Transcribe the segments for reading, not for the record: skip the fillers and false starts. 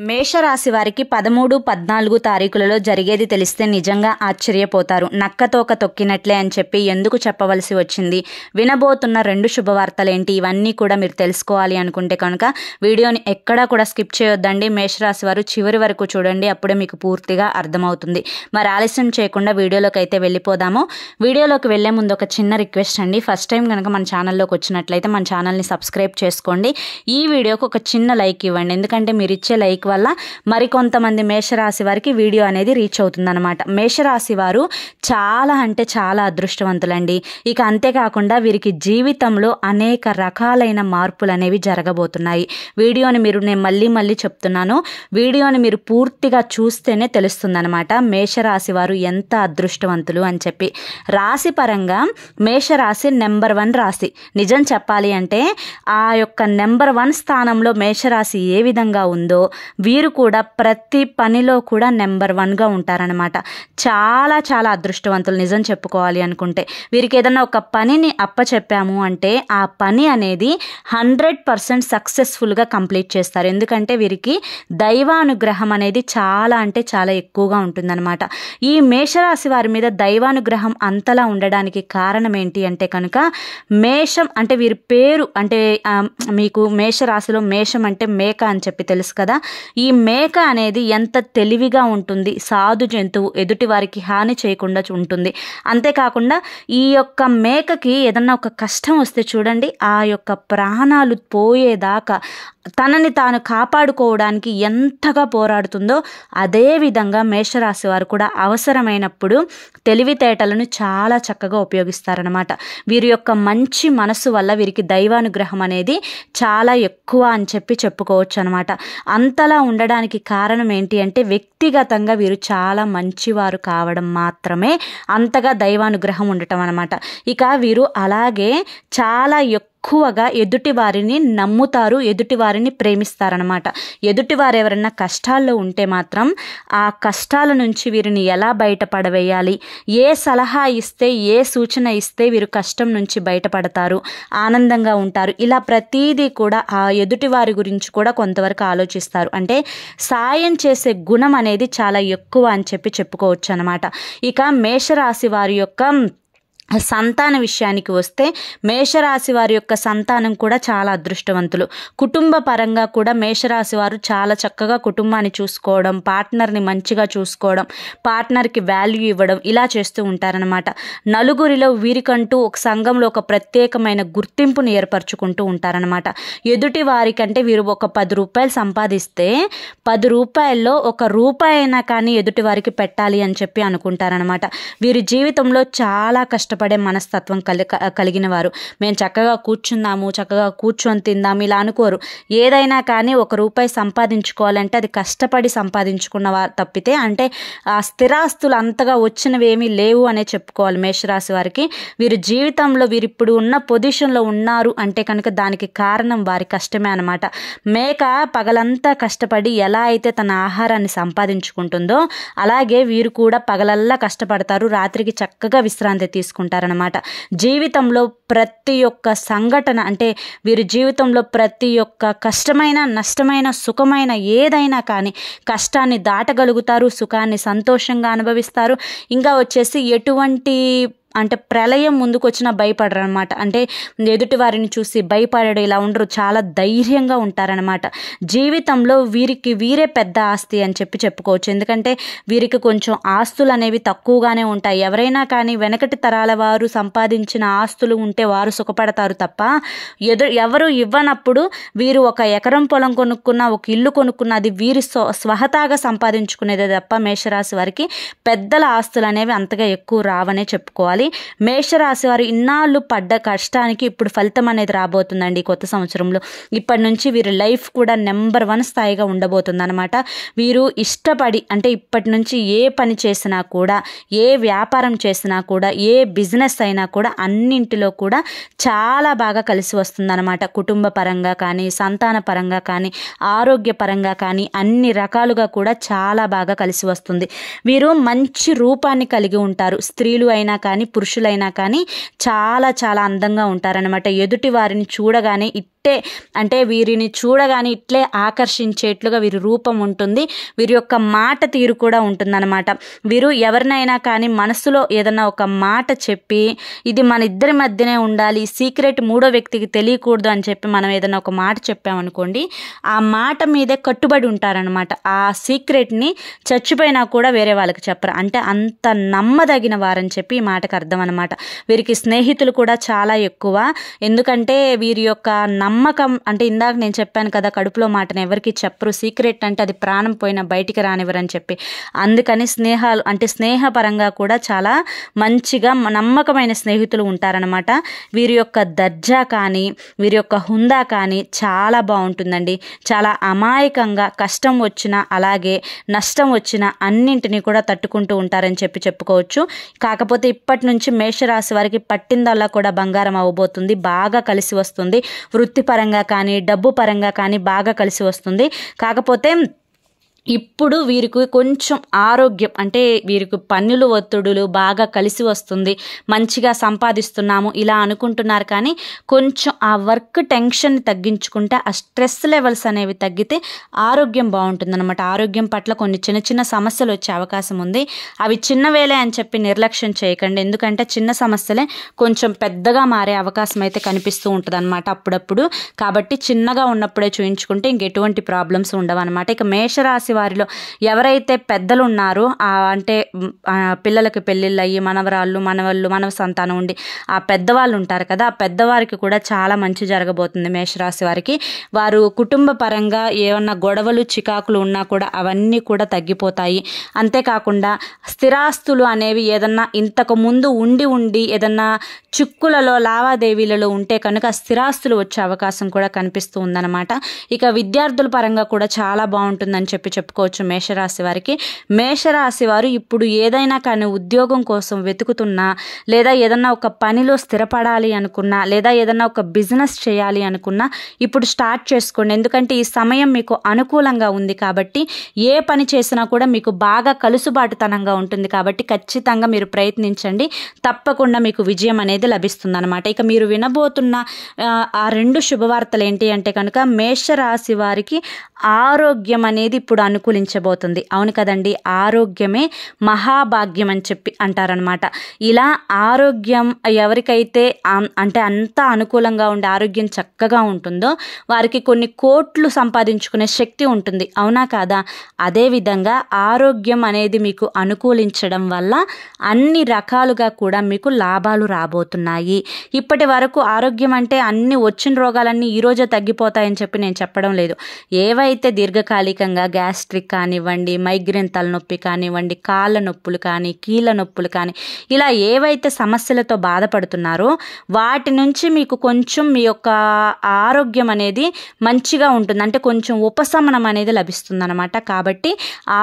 మేషరాశి వారికి 13, 14 తారీఖులలో జరిగేది తెలిస్తే నిజంగా ఆశ్చర్యపోతారు. నక్కతోక తొక్కినట్లే అని చెప్పి ఎందుకు చెప్పవలసి వచ్చింది? వినబోతున్న 2 శుభవార్తలేంటి? ఇవన్నీ కూడా మీరు తెలుసుకోవాలి అనుకుంటే కనుక వీడియోని ఎక్కడా కూడా స్కిప్ చేయొద్దండి. మేషరాశి వారు చివరి వరకు చూడండి, అప్పుడే మీకు పూర్తిగా అర్థమవుతుంది. మరి ఆలస్యం చేయకుండా వీడియోలోకి అయితే వెళ్ళిపోదాము. వీడియోలోకి వెళ్లే ముందు ఒక చిన్న రిక్వెస్ట్ అండి. ఫస్ట్ టైం కనుక మన ఛానల్లోకి వచ్చినట్లయితే మన ఛానల్ని సబ్స్క్రైబ్ చేసుకోండి. ఈ వీడియోకి ఒక చిన్న లైక్ ఇవ్వండి, ఎందుకంటే మీరు ఇచ్చే లైక్ వల్ల మరికొంతమంది మేషరాశి వారికి వీడియో అనేది రీచ్ అవుతుందన్నమాట. మేషరాశి వారు చాలా అంటే చాలా అదృష్టవంతులండి. ఇక అంతేకాకుండా వీరికి జీవితంలో అనేక రకాలైన మార్పులు అనేవి జరగబోతున్నాయి. వీడియోని నేను మళ్ళీ చెప్తున్నాను, వీడియోని మీరు పూర్తిగా చూస్తేనే తెలుస్తుందన్నమాట మేషరాశి వారు ఎంత అదృష్టవంతులు అని చెప్పి. రాశి పరంగా మేషరాశి నెంబర్ 1 రాశి. నిజం చెప్పాలి అంటే ఆ యొక్క నెంబర్ 1 స్థానంలో మేషరాశి ఏ విధంగా ఉందో వీరు కూడా ప్రతి పనిలో కూడా నెంబర్ 1గా ఉంటారనమాట. చాలా చాలా అదృష్టవంతులు నిజం చెప్పుకోవాలి అనుకుంటే. వీరికి ఏదన్నా ఒక పనిని అప్పచెప్పాము అంటే ఆ పని అనేది 100% సక్సెస్ఫుల్గా కంప్లీట్ చేస్తారు. ఎందుకంటే వీరికి దైవానుగ్రహం అనేది చాలా అంటే చాలా ఎక్కువగా ఉంటుందన్నమాట. ఈ మేషరాశి వారి మీద దైవానుగ్రహం అంతలా ఉండడానికి కారణం ఏంటి అంటే కనుక మేషం అంటే వీరి పేరు అంటే మీకు మేషరాశిలో మేషం అంటే మేక అని చెప్పి తెలుసు కదా. ఈ మేక అనేది ఎంత తెలివిగా ఉంటుంది, సాధు జంతువు, ఎదుటి వారికి హాని చేయకుండా ఉంటుంది. అంతేకాకుండా ఈ యొక్క మేకకి ఏదన్నా ఒక కష్టం వస్తే చూడండి, ఆ యొక్క ప్రాణాలు పోయేదాకా తనని తాను కాపాడుకోవడానికి ఎంతగా పోరాడుతుందో అదే విధంగా మేషరాశి వారు కూడా అవసరమైనప్పుడు తెలివితేటలను చాలా చక్కగా ఉపయోగిస్తారనమాట. వీరి యొక్క మంచి మనసు వల్ల వీరికి దైవానుగ్రహం అనేది చాలా ఎక్కువ అని చెప్పి చెప్పుకోవచ్చు అనమాట. అంతలా ఉండడానికి కారణం ఏంటి అంటే వ్యక్తిగతంగా వీరు చాలా మంచివారు కావడం మాత్రమే అంతగా దైవానుగ్రహం ఉండటం అనమాట. ఇక వీరు అలాగే చాలా ఎక్కువగా ఎదుటి వారిని నమ్ముతారు, ఎదుటి వారిని ప్రేమిస్తారనమాట. ఎదుటి వారు ఎవరైనా కష్టాల్లో ఉంటే మాత్రం ఆ కష్టాల నుంచి వీరిని ఎలా బయటపడవేయాలి, ఏ సలహా ఇస్తే ఏ సూచన ఇస్తే వీరు కష్టం నుంచి బయటపడతారు, ఆనందంగా ఉంటారు, ఇలా ప్రతీదీ కూడా ఆ ఎదుటి వారి గురించి కూడా కొంతవరకు ఆలోచిస్తారు. అంటే సాయం చేసే గుణం అనేది చాలా ఎక్కువ అని చెప్పి చెప్పుకోవచ్చు అనమాట. ఇక మేషరాశి వారి యొక్క సంతాన విషయానికి వస్తే మేషరాశి వారి యొక్క సంతానం కూడా చాలా అదృష్టవంతులు. కుటుంబ పరంగా కూడా మేషరాశి వారు చాలా చక్కగా కుటుంబాన్ని చూసుకోవడం, పార్ట్నర్ని మంచిగా చూసుకోవడం, పార్ట్నర్కి వాల్యూ ఇవ్వడం ఇలా చేస్తూ ఉంటారనమాట. నలుగురిలో వీరికంటూ ఒక సంఘంలో ఒక ప్రత్యేకమైన గుర్తింపును ఏర్పరచుకుంటూ ఉంటారనమాట. ఎదుటి వారికంటే వీరు ఒక 10 రూపాయలు సంపాదిస్తే 10 రూపాయల్లో ఒక రూపాయి అయినా కానీ ఎదుటి వారికి పెట్టాలి అని చెప్పి అనుకుంటారనమాట. వీరి జీవితంలో చాలా కష్టపడే మనస్తత్వం కలిగిన వారు. మేము చక్కగా కూర్చుందాము, చక్కగా కూర్చొని తిందాము ఇలా అనుకోరు. ఏదైనా కానీ 1 రూపాయి సంపాదించుకోవాలంటే అది కష్టపడి సంపాదించుకున్న వారు తప్పితే అంటే ఆ స్థిరాస్తులు అంతగా వచ్చినవి ఏమీ లేవు అనే చెప్పుకోవాలి మేషరాశి వారికి. వీరి జీవితంలో వీరు ఇప్పుడు ఉన్న పొజిషన్లో ఉన్నారు అంటే కనుక దానికి కారణం వారి కష్టమే అనమాట. మేక పగలంతా కష్టపడి ఎలా అయితే తన ఆహారాన్ని సంపాదించుకుంటుందో అలాగే వీరు కూడా పగలల్లా కష్టపడతారు, రాత్రికి చక్కగా విశ్రాంతి తీసుకుంటారు అనమాట. జీవితంలో ప్రతి ఒక్క సంఘటన అంటే వీరి జీవితంలో ప్రతి ఒక్క కష్టమైన, నష్టమైన, సుఖమైన ఏదైనా కానీ కష్టాన్ని దాటగలుగుతారు, సుఖాన్ని సంతోషంగా అనుభవిస్తారు. ఇంకా వచ్చేసి ఎటువంటి అంటే ప్రళయం ముందుకు వచ్చినా భయపడరు అనమాట. అంటే ఎదుటి వారిని చూసి భయపడడం ఇలా ఉండరు, చాలా ధైర్యంగా ఉంటారనమాట. జీవితంలో వీరికి వీరే పెద్ద ఆస్తి అని చెప్పి చెప్పుకోవచ్చు. ఎందుకంటే వీరికి కొంచెం ఆస్తులు అనేవి తక్కువగానే ఉంటాయి. ఎవరైనా కానీ వెనకటి తరాల వారు సంపాదించిన ఆస్తులు ఉంటే వారు సుఖపడతారు తప్ప ఎవరు ఇవ్వనప్పుడు వీరు ఒక ఎకరం పొలం కొనుక్కున్న, ఒక ఇల్లు కొనుక్కున్న అది వీరి స్వహతాగా సంపాదించుకునేదే తప్ప మేషరాశి వారికి పెద్దల ఆస్తులు అనేవి అంతగా ఎక్కువ రావనే చెప్పుకోవాలి. మేషరాశి వారు ఇన్నాళ్ళు పడ్డ కష్టానికి ఇప్పుడు ఫలితం అనేది రాబోతుందండి కొత్త సంవత్సరంలో. ఇప్పటి నుంచి వీరి లైఫ్ కూడా నెంబర్ 1 స్థాయిగా ఉండబోతుంది అనమాట. వీరు ఇష్టపడి అంటే ఇప్పటి నుంచి ఏ పని చేసినా కూడా, ఏ వ్యాపారం చేసినా కూడా, ఏ బిజినెస్ అయినా కూడా అన్నింటిలో కూడా చాలా బాగా కలిసి వస్తుందన్నమాట. కుటుంబ పరంగా కానీ, సంతాన పరంగా కానీ, ఆరోగ్య పరంగా కానీ అన్ని రకాలుగా కూడా చాలా బాగా కలిసి వస్తుంది. వీరు మంచి రూపాన్ని కలిగి ఉంటారు. స్త్రీలు అయినా కానీ పురుషులైనా కానీ చాలా చాలా అందంగా ఉంటారనమాట. ఎదుటి వారిని చూడగానే అంటే వీరిని చూడగానే ఇట్లే ఆకర్షించేట్లుగా వీరి రూపం ఉంటుంది, వీరి యొక్క మాట తీరు కూడా ఉంటుందన్నమాట. వీరు ఎవరినైనా కానీ మనసులో ఏదన్నా ఒక మాట చెప్పి ఇది మన ఇద్దరి మధ్యనే ఉండాలి, సీక్రెట్ మూడో వ్యక్తికి తెలియకూడదు అని చెప్పి మనం ఏదైనా ఒక మాట చెప్పామనుకోండి, ఆ మాట మీదే కట్టుబడి ఉంటారనమాట. ఆ సీక్రెట్ని చచ్చిపోయినా కూడా వేరే వాళ్ళకి చెప్పరు. అంటే అంత నమ్మదగిన వారని చెప్పి ఈ మాటకు అర్థం అనమాట. వీరికి స్నేహితులు కూడా చాలా ఎక్కువ. ఎందుకంటే వీరి యొక్క నమ్మకం, అంటే ఇందాక నేను చెప్పాను కదా కడుపులో మాటను ఎవరికి చెప్పరు, సీక్రెట్ అంటే అది ప్రాణం పోయినా బయటికి రానివ్వరని చెప్పి. అందుకని స్నేహాలు అంటే స్నేహపరంగా కూడా చాలా మంచిగా నమ్మకమైన స్నేహితులు ఉంటారనమాట. వీరి యొక్క దర్జా కానీ వీరి యొక్క హుందా కానీ చాలా బాగుంటుందండి. చాలా అమాయకంగా కష్టం వచ్చినా అలాగే నష్టం వచ్చినా అన్నింటినీ కూడా తట్టుకుంటూ ఉంటారని చెప్పి చెప్పుకోవచ్చు. కాకపోతే ఇప్పటి నుంచి మేషరాశి వారికి పట్టిందల్లా కూడా బంగారం అవ్వబోతుంది, బాగా కలిసి వస్తుంది. వృత్తిపరంగా కానీ డబ్బు పరంగా కానీ బాగా కలిసి వస్తుంది. కాకపోతే ఇప్పుడు వీరికి కొంచెం ఆరోగ్యం, అంటే వీరికి పన్నులు ఒత్తిడులు బాగా కలిసి వస్తుంది, మంచిగా సంపాదిస్తున్నాము ఇలా అనుకుంటున్నారు. కానీ కొంచెం ఆ వర్క్ టెన్షన్ తగ్గించుకుంటే, ఆ స్ట్రెస్ లెవెల్స్ అనేవి తగ్గితే ఆరోగ్యం బాగుంటుందన్నమాట. ఆరోగ్యం పట్ల కొన్ని చిన్న చిన్న సమస్యలు వచ్చే అవకాశం ఉంది. అవి చిన్నవేలే అని చెప్పి నిర్లక్ష్యం చేయకండి, ఎందుకంటే చిన్న సమస్యలే కొంచెం పెద్దగా మారే అవకాశం అయితే కనిపిస్తూ ఉంటుంది అనమాట అప్పుడప్పుడు. కాబట్టి చిన్నగా ఉన్నప్పుడే చూయించుకుంటే ఇంకెటువంటి ప్రాబ్లమ్స్ ఉండవు అనమాట. ఇక మేషరాశి వారిలో ఎవరైతే పెద్దలు ఉన్నారో, అంటే పిల్లలకి పెళ్ళిళ్ళు అయ్యి మనవరాళ్ళు మనవళ్ళు మనవ సంతానం ఉండి ఆ పెద్దవాళ్ళు ఉంటారు కదా, ఆ పెద్దవారికి కూడా చాలా మంచి జరగబోతుంది మేషరాశి వారికి. వారు కుటుంబ పరంగా ఏమన్నా గొడవలు చికాకులు ఉన్నా కూడా అవన్నీ కూడా తగ్గిపోతాయి. అంతేకాకుండా స్థిరాస్తులు అనేవి ఏదన్నా ఇంతకు ముందు ఉండి ఏదన్నా చిక్కులలో లావాదేవీలలో ఉంటే కనుక స్థిరాస్తులు వచ్చే అవకాశం కూడా కనిపిస్తూ ఉందన్నమాట. ఇక విద్యార్థుల పరంగా కూడా చాలా బాగుంటుందని చెప్పుకోవచ్చు మేషరాశి వారికి. మేషరాశి వారు ఇప్పుడు ఏదైనా కానీ ఉద్యోగం కోసం వెతుకుతున్నా, లేదా ఏదన్నా ఒక పనిలో స్థిరపడాలి అనుకున్నా, లేదా ఏదన్నా ఒక బిజినెస్ చేయాలి అనుకున్నా ఇప్పుడు స్టార్ట్ చేసుకోండి. ఎందుకంటే ఈ సమయం మీకు అనుకూలంగా ఉంది కాబట్టి ఏ పని చేసినా కూడా మీకు బాగా కలుసుబాటుతనంగా ఉంటుంది. కాబట్టి ఖచ్చితంగా మీరు ప్రయత్నించండి, తప్పకుండా మీకు విజయం అనేది లభిస్తుంది అనమాట. ఇక మీరు వినబోతున్న ఆ రెండు శుభవార్తలు ఏంటి అంటే కనుక, మేషరాశి వారికి ఆరోగ్యం అనేది ఇప్పుడు అనుకూలించబోతుంది. అవును కదండి, ఆరోగ్యమే మహాభాగ్యం అని చెప్పి అంటారనమాట. ఇలా ఆరోగ్యం ఎవరికైతే అంటే అంత అనుకూలంగా ఉండే ఆరోగ్యం చక్కగా ఉంటుందో వారికి కొన్ని కోట్లు సంపాదించుకునే శక్తి ఉంటుంది. అవునా కాదా? అదేవిధంగా ఆరోగ్యం అనేది మీకు అనుకూలించడం వల్ల అన్ని రకాలుగా కూడా మీకు లాభాలు రాబోతున్నాయి. ఇప్పటి వరకు ఆరోగ్యం అంటే అన్ని వచ్చిన రోగాలన్నీ ఈరోజే తగ్గిపోతాయని చెప్పి నేను చెప్పడం లేదు. ఏవైతే దీర్ఘకాలికంగా గ్యాస్ట్రిక్ కానివ్వండి, మైగ్రేన్ తలనొప్పి కానివ్వండి, కాళ్ళ నొప్పులు కానీ కీళ్ళ నొప్పులు కానీ ఇలా ఏవైతే సమస్యలతో బాధపడుతున్నారో వాటి నుంచి మీకు కొంచెం మీ యొక్క ఆరోగ్యం అనేది మంచిగా ఉంటుంది, అంటే కొంచెం ఉపశమనం అనేది లభిస్తుంది అనమాట. కాబట్టి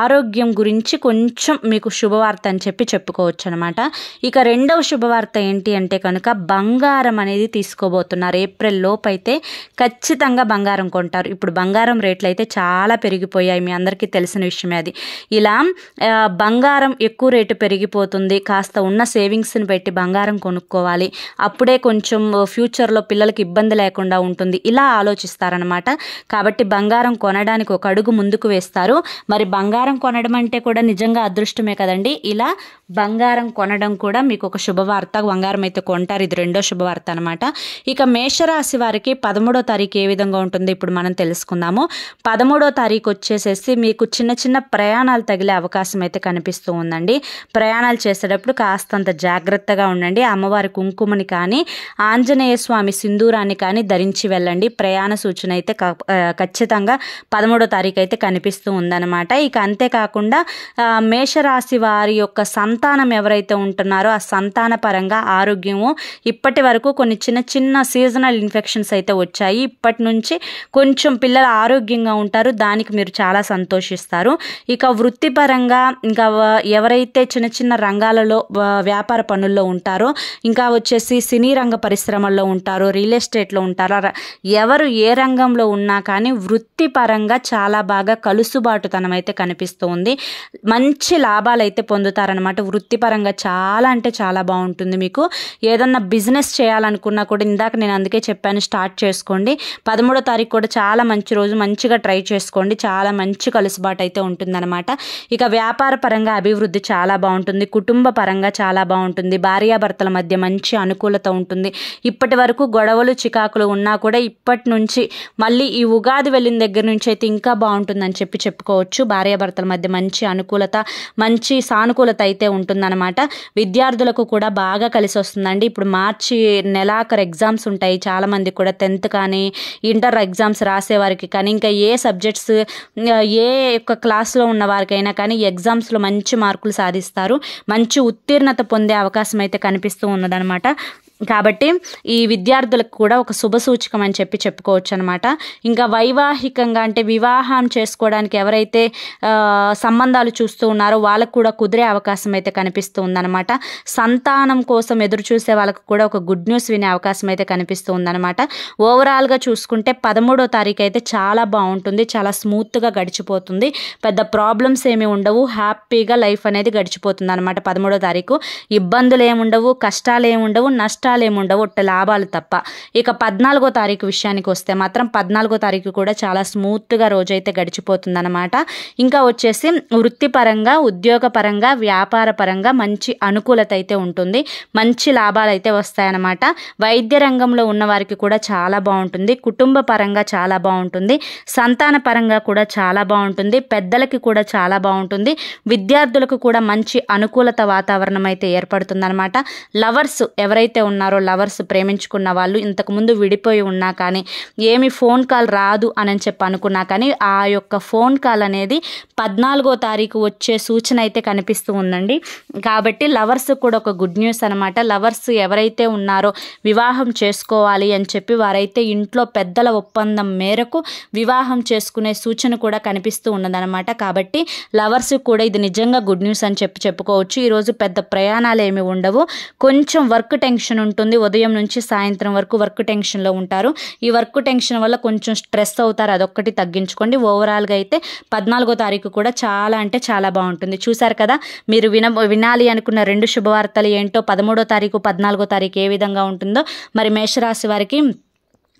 ఆరోగ్యం గురించి కొంచెం మీకు శుభవార్త అని చెప్పి చెప్పుకోవచ్చు అనమాట. ఇక రెండవ శుభవార్త ఏంటి అంటే కనుక, బంగారం అనేది తీసుకోబోతున్నారు. ఏప్రిల్ లోపు అయితే ఖచ్చితంగా బంగారం కొంటారు. ఇప్పుడు బంగారం రేట్లు అయితే చాలా పెరిగిపోయాయి, మీ అందరికీ తెలిసిన విషయమే అది. ఇలా బంగారం ఎక్కువ రేటు పెరిగిపోతుంది, కాస్త ఉన్న సేవింగ్స్ని పెట్టి బంగారం కొనుక్కోవాలి, అప్పుడే కొంచెం ఫ్యూచర్లో పిల్లలకి ఇబ్బంది లేకుండా ఉంటుంది, ఇలా ఆలోచిస్తారనమాట. కాబట్టి బంగారం కొనడానికి ఒక అడుగు ముందుకు వేస్తారు. మరి బంగారం కొనడం అంటే కూడా నిజంగా అదృష్టమే కదండి. ఇలా బంగారం కొనడం కూడా మీకు ఒక శుభవార్త. బంగారం అయితే కొంటారు, ఇది రెండో శుభవార్త అనమాట. ఇక మేషరాశి వారికి 13వ తారీఖు ఏ విధంగా ఉంటుందో ఇప్పుడు మనం తెలుసుకుందాము. 13వ తారీఖు వచ్చేసేసి మీకు చిన్న చిన్న ప్రయాణాలు తగిలే అవకాశం అయితే కనిపిస్తూ ఉందండి. ప్రయాణాలు చేసేటప్పుడు కాస్తంత జాగ్రత్తగా ఉండండి. అమ్మవారి కుంకుమని కానీ ఆంజనేయ స్వామి సింధూరాన్ని కానీ ధరించి వెళ్ళండి. ప్రయాణ సూచన అయితే ఖచ్చితంగా 13వ తారీఖు అయితే కనిపిస్తూ ఉందన్నమాట. ఇక అంతేకాకుండా మేషరాశి వారి యొక్క సంతానం ఎవరైతే ఉంటున్నారో ఆ సంతాన పరంగా ఆరోగ్యము ఇప్పటి వరకు కొన్ని చిన్న చిన్న సీజనల్ ఇన్ఫెక్షన్స్ అయితే వచ్చాయి. ఇప్పటి నుంచి కొంచెం పిల్లలు ఆరోగ్యంగా ఉంటారు, దానికి మీరు చాలా సంతోషిస్తారు. ఇక వృత్తిపరంగా ఇంకా ఎవరైతే చిన్న చిన్న రంగాలలో వ్యాపార పనుల్లో ఉంటారో, ఇంకా వచ్చేసి సినీ రంగ పరిశ్రమల్లో ఉంటారో, రియల్ ఎస్టేట్లో ఉంటారో, ఎవరు ఏ రంగంలో ఉన్నా కానీ వృత్తిపరంగా చాలా బాగా కలుసుబాటుతనం అయితే కనిపిస్తూ ఉంది. మంచి లాభాలు అయితే పొందుతారనమాట. వృత్తిపరంగా చాలా అంటే చాలా బాగుంటుంది. మీకు ఏదన్నా బిజినెస్ చేయాలనుకున్నా కూడా ఇందాక నేను అందుకే చెప్పాను, స్టార్ట్ చేసుకోండి. 13వ తారీఖు కూడా చాలా మంచి రోజు, మంచిగా ట్రై చేసుకోండి. చాలా మంచి కలుసుబాటు అయితే ఉంటుందన్నమాట. ఇక వ్యాపార పరంగా అభివృద్ధి చాలా బాగుంటుంది. కుటుంబ పరంగా చాలా బాగుంటుంది. భార్యాభర్తల మధ్య మంచి అనుకూలత ఉంటుంది. ఇప్పటి వరకు గొడవలు చికాకులు ఉన్నా కూడా ఇప్పటి నుంచి మళ్ళీ ఈ ఉగాది వెళ్ళిన దగ్గర నుంచి అయితే ఇంకా బాగుంటుందని చెప్పుకోవచ్చు. భార్యాభర్తల మధ్య మంచి అనుకూలత, మంచి సానుకూలత అయితే ఉంటుందన్నమాట. విద్యార్థులకు కూడా బాగా కలిసి వస్తుందండి. ఇప్పుడు మార్చి నెలాఖరు ఎగ్జామ్స్ ఉంటాయి. చాలామంది కూడా 10th కానీ ఇంటర్ ఎగ్జామ్స్ రాసేవారికి కానీ ఇంకా ఏ సబ్జెక్ట్స్ ఏ యొక్క క్లాస్లో ఉన్న వారికైనా కానీ ఎగ్జామ్స్లో మంచి మార్కులు సాధిస్తారు. మంచి ఉత్తీర్ణత పొందే అవకాశం అయితే కనిపిస్తూ ఉన్నదనమాట. కాబట్టి ఈ విద్యార్థులకు కూడా ఒక శుభ సూచకం అని చెప్పుకోవచ్చు అనమాట. ఇంకా వైవాహికంగా అంటే వివాహం చేసుకోవడానికి ఎవరైతే సంబంధాలు చూస్తూ ఉన్నారో వాళ్ళకు కూడా కుదిరే అవకాశం అయితే కనిపిస్తూ ఉందన్నమాట. సంతానం కోసం ఎదురు చూసే వాళ్ళకు కూడా ఒక గుడ్ న్యూస్ వినే అవకాశం అయితే కనిపిస్తూ ఉందన్నమాట. ఓవరాల్గా చూసుకుంటే 13వ తారీఖు అయితే చాలా బాగుంటుంది. చాలా స్మూత్గా గడిచిపోతుంది. పెద్ద ప్రాబ్లమ్స్ ఏమి ఉండవు. హ్యాపీగా లైఫ్ అనేది గడిచిపోతుంది అనమాట. 13వ తారీఖు ఇబ్బందులు ఏముండవు, కష్టాలు ఏముండవు, నష్టాలేముండవు, ఒట్ట లాభాలు తప్ప. ఇక 14వ తారీఖు విషయానికి వస్తే మాత్రం 14వ తారీఖు కూడా చాలా స్మూత్గా రోజైతే గడిచిపోతుందన్నమాట. ఇంకా వచ్చేసి వృత్తిపరంగా, ఉద్యోగపరంగా, వ్యాపార పరంగా మంచి అనుకూలత అయితే ఉంటుంది. మంచి లాభాలు అయితే వస్తాయన్నమాట. వైద్య రంగంలో ఉన్న వారికి కూడా చాలా బాగుంటుంది. కుటుంబ పరంగా చాలా బాగుంటుంది. సంతాన పరంగా కూడా చాలా బాగుంటుంది. పెద్దలకి కూడా చాలా బాగుంటుంది. విద్యార్థులకు కూడా మంచి అనుకూలత వాతావరణం అయితే ఏర్పడుతుందన్నమాట. లవర్స్ ఎవరైతే ఉన్నారో, లవర్స్ ప్రేమించుకున్న వాళ్ళు ఇంతకుముందు విడిపోయి ఉన్నా కానీ ఏమి ఫోన్ కాల్ రాదు అని చెప్పి అనుకున్నా కానీ ఆ యొక్క ఫోన్ కాల్ అనేది 14వ తారీఖు వచ్చే సూచన అయితే కనిపిస్తూ ఉందండి. కాబట్టి లవర్స్ కూడా ఒక గుడ్ న్యూస్ అనమాట. లవర్స్ ఎవరైతే ఉన్నారో వివాహం చేసుకోవాలి అని చెప్పి వారైతే ఇంట్లో పెద్దల ఒప్పందం మేరకు వివాహం చేసుకునే సూచన కూడా కనిపిస్తూ ఉన్నదనమాట. కాబట్టి లవర్స్ కూడా ఇది నిజంగా గుడ్ న్యూస్ అని చెప్పుకోవచ్చు. ఈరోజు పెద్ద ప్రయాణాలు ఏమి ఉండవు. కొంచెం వర్క్ టెన్షన్ ఉంటుంది. ఉదయం నుంచి సాయంత్రం వరకు వర్క్ టెన్షన్లో ఉంటారు. ఈ వర్క్ టెన్షన్ వల్ల కొంచెం స్ట్రెస్ అవుతారు. అదొక్కటి తగ్గించుకోండి. ఓవరాల్గా అయితే 14వ తారీఖు కూడా చాలా అంటే చాలా బాగుంటుంది. చూసారు కదా, మీరు వినాలి అనుకున్న 2 శుభవార్తలు ఏంటో. 13వ తారీఖు, 14వ తారీఖు ఏ విధంగా ఉంటుందో. మరి మేషరాశి వారికి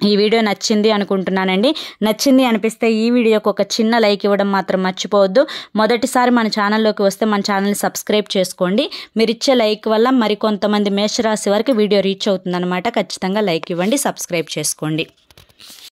ఈ వీడియో నచ్చింది అనుకుంటున్నానండి. నచ్చింది అనిపిస్తే ఈ వీడియోకి ఒక చిన్న లైక్ ఇవ్వడం మాత్రం మర్చిపోవద్దు. మొదటిసారి మన ఛానల్లోకి వస్తే మన ఛానల్ని సబ్స్క్రైబ్ చేసుకోండి. మీరు ఇచ్చే లైక్ వల్ల మరికొంతమంది మేషరాశి వారికి వీడియో రీచ్ అవుతుందన్నమాట. ఖచ్చితంగా లైక్ ఇవ్వండి, సబ్స్క్రైబ్ చేసుకోండి.